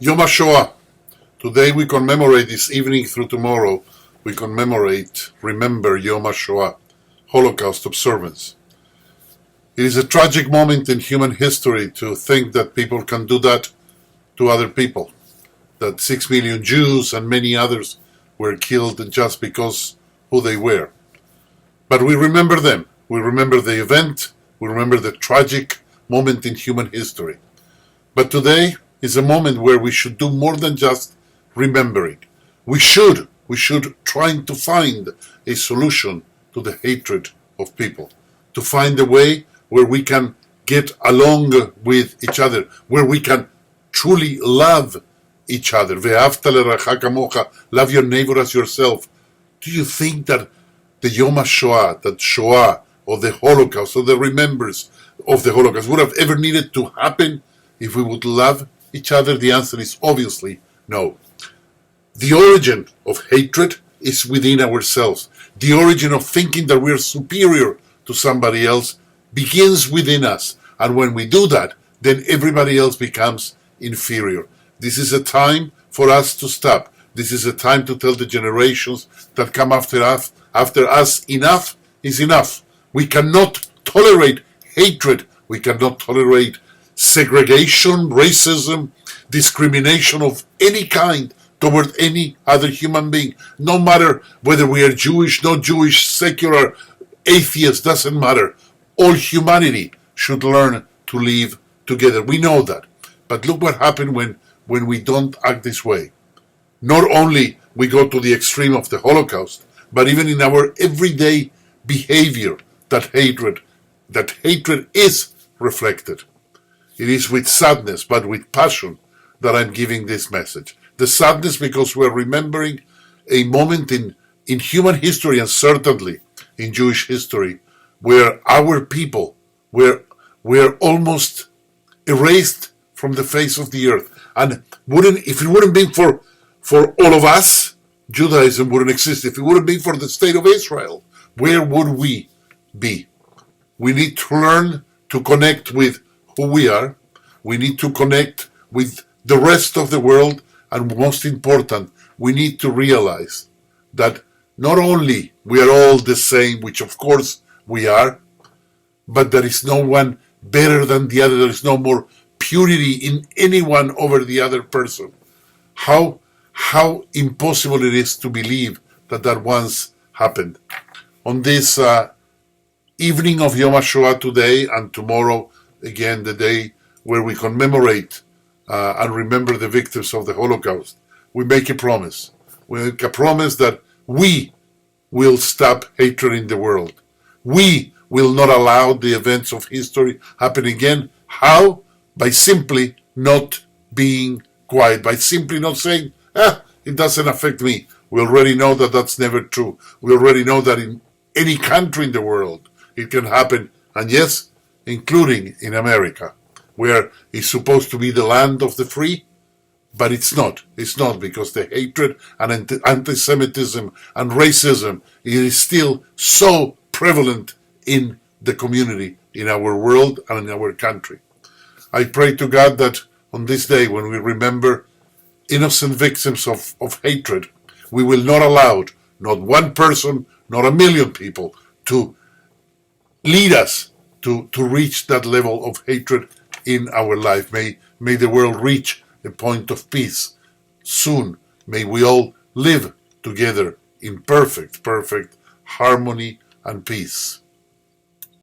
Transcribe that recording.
Yom Hashoah. Today we commemorate, this evening through tomorrow, we commemorate, remember Yom Hashoah, Holocaust observance. It is a tragic moment in human history to think that people can do that to other people, that 6 million Jews and many others were killed just because who they were. But we remember them. We remember the event. We remember the tragic moment in human history. But today is a moment where we should do more than just remembering. We should try to find a solution to the hatred of people, to find a way where we can get along with each other, where we can truly love each other. Ve'ahavta l'reacha kamocha, love your neighbor as yourself. Do you think that the Yom HaShoah, that Shoah, or the Holocaust, or the remembrance of the Holocaust would have ever needed to happen if we would love each other? The answer is obviously no. The origin of hatred is within ourselves. The origin of thinking that we're superior to somebody else begins within us. And when we do that, then everybody else becomes inferior. This is a time for us to stop. This is a time to tell the generations that come after us, enough is enough. We cannot tolerate hatred. We cannot tolerate segregation, racism, discrimination of any kind toward any other human being. No matter whether we are Jewish, not Jewish, secular, atheist, doesn't matter. All humanity should learn to live together. We know that. But look what happened when we don't act this way. Not only we go to the extreme of the Holocaust, but even in our everyday behavior, that hatred is reflected. It is with sadness, but with passion, that I'm giving this message. The sadness because we're remembering a moment in human history, and certainly in Jewish history, where our people were almost erased from the face of the earth. And if it wouldn't be for all of us, Judaism wouldn't exist. If it wouldn't be for the state of Israel, where would we be? We need to learn to connect with who we are. We need to connect with the rest of the world. And most important, we need to realize that not only we are all the same, which of course we are, but there is no one better than the other. There is no more purity in anyone over the other person. How impossible it is to believe that once happened. On this evening of Yom HaShoah today and tomorrow, again, the day where we commemorate and remember the victims of the Holocaust, we make a promise. We make a promise that we will stop hatred in the world. We will not allow the events of history happen again. How? By simply not being quiet, by simply not saying, it doesn't affect me. We already know that that's never true. We already know that in any country in the world it can happen, and yes, including in America, where it's supposed to be the land of the free, but it's not. It's not, because the hatred and anti-Semitism and racism is still so prevalent in the community, in our world and in our country. I pray to God that on this day, when we remember innocent victims of hatred, we will not allow not one person, not a million people to lead us to reach that level of hatred in our life. May the world reach a point of peace soon. May we all live together in perfect harmony and peace.